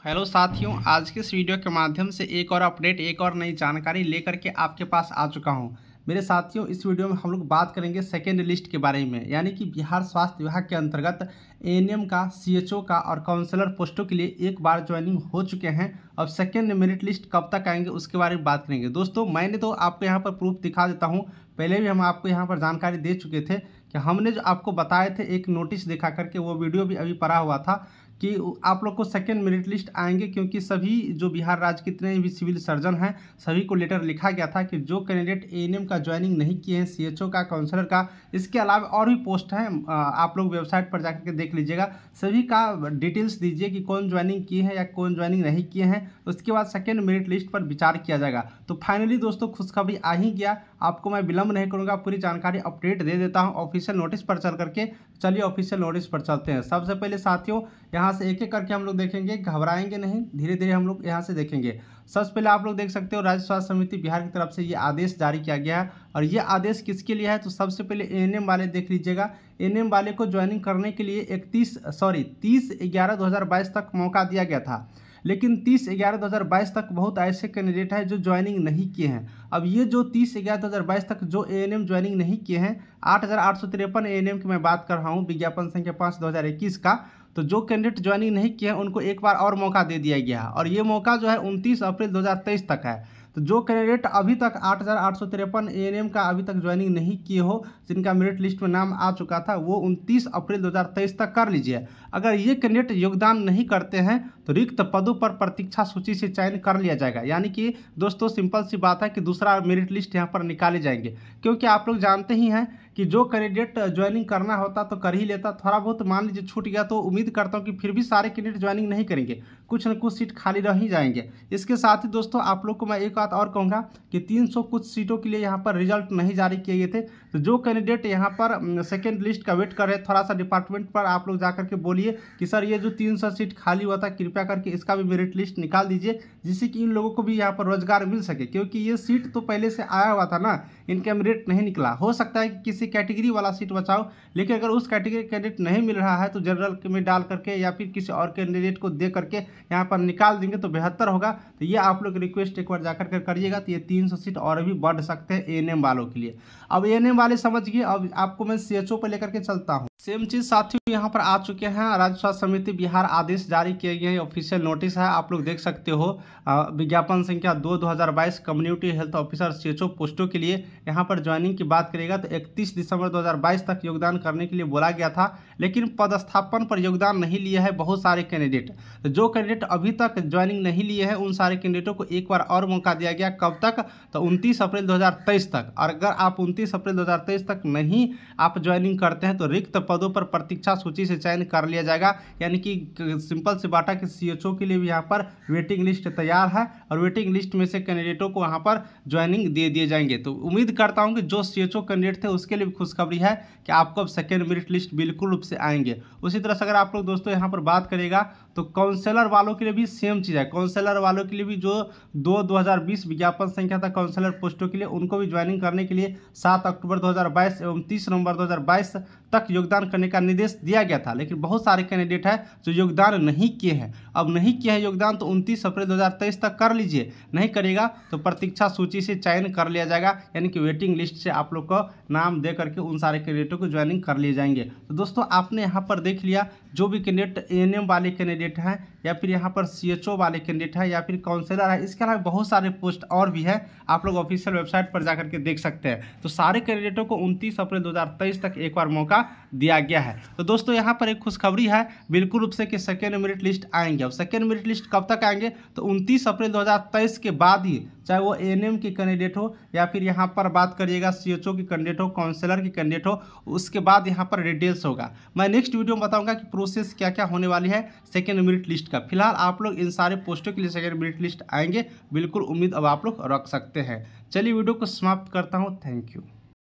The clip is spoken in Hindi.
हेलो साथियों, आज के इस वीडियो के माध्यम से एक और अपडेट, एक और नई जानकारी लेकर के आपके पास आ चुका हूं। मेरे साथियों, इस वीडियो में हम लोग बात करेंगे सेकेंड लिस्ट के बारे में, यानी कि बिहार स्वास्थ्य विभाग के अंतर्गत एएनएम का, सीएचओ का और काउंसलर पोस्टों के लिए एक बार ज्वाइनिंग हो चुके हैं। अब सेकेंड मेरिट लिस्ट कब तक आएंगे उसके बारे में बात करेंगे। दोस्तों, मैंने तो आपको यहाँ पर प्रूफ दिखा देता हूँ। पहले भी हम आपको यहाँ पर जानकारी दे चुके थे कि हमने जो आपको बताए थे एक नोटिस दिखा करके, वो वीडियो भी अभी पड़ा हुआ था कि आप लोग को सेकेंड मेरिट लिस्ट आएंगे, क्योंकि सभी जो बिहार राज्य कितने भी सिविल सर्जन हैं सभी को लेटर लिखा गया था कि जो कैंडिडेट एएनएम का ज्वाइनिंग नहीं किए हैं, सीएचओ का, काउंसलर का, इसके अलावा और भी पोस्ट हैं, आप लोग वेबसाइट पर जाकर के देख लीजिएगा, सभी का डिटेल्स दीजिए कि कौन ज्वाइनिंग किए हैं या कौन ज्वाइनिंग नहीं किए हैं। उसके बाद सेकेंड मेरिट लिस्ट पर विचार किया जाएगा। तो फाइनली दोस्तों, खुशखबरी आ ही गया। आपको मैं विलंब नहीं करूँगा, पूरी जानकारी अपडेट दे देता हूँ ऑफिशियल नोटिस पर चल करके। चलिए ऑफिशियल नोटिस पर चलते हैं। सबसे पहले साथियों, यहाँ से एक एक करके हम लोग देखेंगे, घबराएंगे नहीं, धीरे धीरे हम लोग यहाँ से देखेंगे। सबसे पहले आप लोग देख सकते हो, राज्य स्वास्थ्य समिति बिहार की तरफ से ये आदेश जारी किया गया है। और ये आदेश किसके लिए है? तो सबसे पहले एएनएम वाले देख लीजिएगा। एएनएम वाले को ज्वाइनिंग करने के लिए 30/11/2022 तक मौका दिया गया था, लेकिन 30/11/2022 तक बहुत ऐसे कैंडिडेट हैं जो ज्वाइनिंग नहीं किए हैं। अब ये जो 30/11/2022 तक जो एएनएम ज्वाइनिंग नहीं किए हैं, 8,853 एएनएम की मैं बात कर रहा हूँ, विज्ञापन संख्या 5/2021 का। तो जो कैंडिडेट ज्वाइनिंग नहीं किए हैं उनको एक बार और मौका दे दिया गया है, और ये मौका जो है 29 अप्रैल 2023 तक है। तो जो कैंडिडेट अभी तक 8,853 एएनएम का अभी तक ज्वाइनिंग नहीं किए हो, जिनका मेरिट लिस्ट में नाम आ चुका था, वो 29 अप्रैल 2023 तक कर लीजिए। अगर ये कैंडिडेट योगदान नहीं करते हैं तो रिक्त पदों पर प्रतीक्षा सूची से चयन कर लिया जाएगा। यानी कि दोस्तों, सिंपल सी बात है कि दूसरा मेरिट लिस्ट यहाँ पर निकाले जाएंगे, क्योंकि आप लोग जानते ही हैं कि जो कैंडिडेट ज्वाइनिंग करना होता तो कर ही लेता। थोड़ा बहुत मान लीजिए छूट गया तो उम्मीद करता हूँ कि फिर भी सारे कैंडिडेट ज्वाइनिंग नहीं करेंगे, कुछ न कुछ सीट खाली रह ही जाएंगे। इसके साथ ही दोस्तों, आप लोग को मैं एक बात और कहूँगा कि 300 कुछ सीटों के लिए यहाँ पर रिजल्ट नहीं जारी किए गए थे। तो जो कैंडिडेट यहाँ पर सेकेंड लिस्ट का वेट कर रहे, थोड़ा सा डिपार्टमेंट पर आप लोग जाकर के बोलिए कि सर ये जो 300 सीट खाली हुआ था, कृपया करके इसका भी मेरिट लिस्ट निकाल दीजिए, जिससे कि इन लोगों को भी यहाँ पर रोजगार मिल सके। क्योंकि ये सीट तो पहले से आया हुआ था ना, इनका मेरिट नहीं निकला। हो सकता है कि किसी कैटेगरी वाला सीट बचाओ, लेकिन अगर उस कैटेगरी कैंडिडेट नहीं मिल रहा है तो जनरल में डाल करके या फिर किसी और कैंडिडेट को दे करके यहाँ पर निकाल देंगे तो बेहतर होगा। तो ये आप लोग रिक्वेस्ट एक बार जाकर के करिएगा, तो ये 300 सीट और भी बढ़ सकते हैं एएनएम वालों के लिए। अब एएनएम वाले समझ गए। अब आपको मैं सीएचओ पर लेकर के चलता हूँ। सेम चीज साथियों यहाँ पर आ चुके हैं। राज्य स्वास्थ्य समिति बिहार आदेश जारी किए गए हैं, ऑफिशियल नोटिस है, आप लोग देख सकते हो। विज्ञापन संख्या 2/2022 कम्युनिटी हेल्थ ऑफिसर सीएचओ पोस्टों के लिए यहाँ पर ज्वाइनिंग की बात करेगा तो 31 दिसंबर 2022 तक योगदान करने के लिए बोला गया था, लेकिन पदस्थापन पर योगदान नहीं लिया है बहुत सारे कैंडिडेट। तो जो कैंडिडेट अभी तक ज्वाइनिंग नहीं लिए हैं उन सारे कैंडिडेटों को एक बार और मौका दिया गया। कब तक? तो 29 अप्रैल 2023 तक। और अगर आप 29 अप्रैल 2023 तक नहीं आप ज्वाइनिंग करते हैं तो रिक्त पदों पर प्रतीक्षा सूची से चयन कर लिया जाएगा। यानी कि सिंपल सी बात है कि सीएचओ के लिए भी यहाँ पर वेटिंग लिस्ट तैयार है, और वेटिंग लिस्ट में से कैंडिडेटों को यहाँ पर ज्वाइनिंग दे दिए जाएंगे। तो उम्मीद करता हूँ कि जो सीएचओ कैंडिडेट थे उसके लिए भी खुशखबरी है कि आपको अब सेकेंड मेरिट लिस्ट बिल्कुल रूप से आएंगे। उसी तरह से अगर आप लोग दोस्तों यहाँ पर बात करेगा तो काउंसलर वालों के लिए भी सेम चीज़ है। काउंसलर वालों के लिए भी जो 2/2020 विज्ञापन संख्या था काउंसलर पोस्टों के लिए, उनको भी ज्वाइनिंग करने के लिए 7 अक्टूबर 2022 एवं 30 नवंबर 2022 तक योगदान करने का निर्देश दिया गया था। लेकिन बहुत सारे कैंडिडेट हैं जो योगदान नहीं किए हैं। अब नहीं किया है योगदान तो 29 अप्रैल 2023 तक कर लीजिए, नहीं करेगा तो प्रतीक्षा सूची से चयन कर लिया जाएगा। यानी कि वेटिंग लिस्ट से आप लोग को नाम दे करके उन सारे कैंडिडेटों को ज्वाइनिंग कर लिए जाएंगे। तो दोस्तों, आपने यहाँ पर देख लिया, जो भी कैंडिडेट एएनएम वाले कैंडिडेट हैं या फिर यहाँ पर सीएचओ वाले कैंडिडेट है या फिर काउंसलर है, इसके अलावा बहुत सारे पोस्ट और भी है, आप लोग ऑफिशियल वेबसाइट पर जाकर के देख सकते हैं। तो सारे कैंडिडेटों को 29 अप्रैल 2023 तक एक बार मौका दिया गया है। तो दोस्तों, यहाँ पर एक खुशखबरी है बिल्कुल रूप से कि सेकेंड मेरिट लिस्ट आएंगे। अब सेकेंड मेरिट लिस्ट कब तक आएंगे? तो 29 अप्रैल 2023 के बाद ही, चाहे वो एएनएम की कैंडिडेट हो या फिर यहाँ पर बात करिएगा सीएचओ की कैंडिडेट हो, काउंसलर की कैंडिडेट हो, उसके बाद यहाँ पर डिटेल्स होगा। मैं नेक्स्ट वीडियो में बताऊंगा कि प्रोसेस क्या क्या होने वाली है सेकेंड मेरिट लिस्ट का। फिलहाल आप लोग इन सारे पोस्टों के लिए सेकेंड मेरिट लिस्ट आएंगे, बिल्कुल उम्मीद अब आप लोग रख सकते हैं। चलिए वीडियो को समाप्त करता हूँ। Thank you.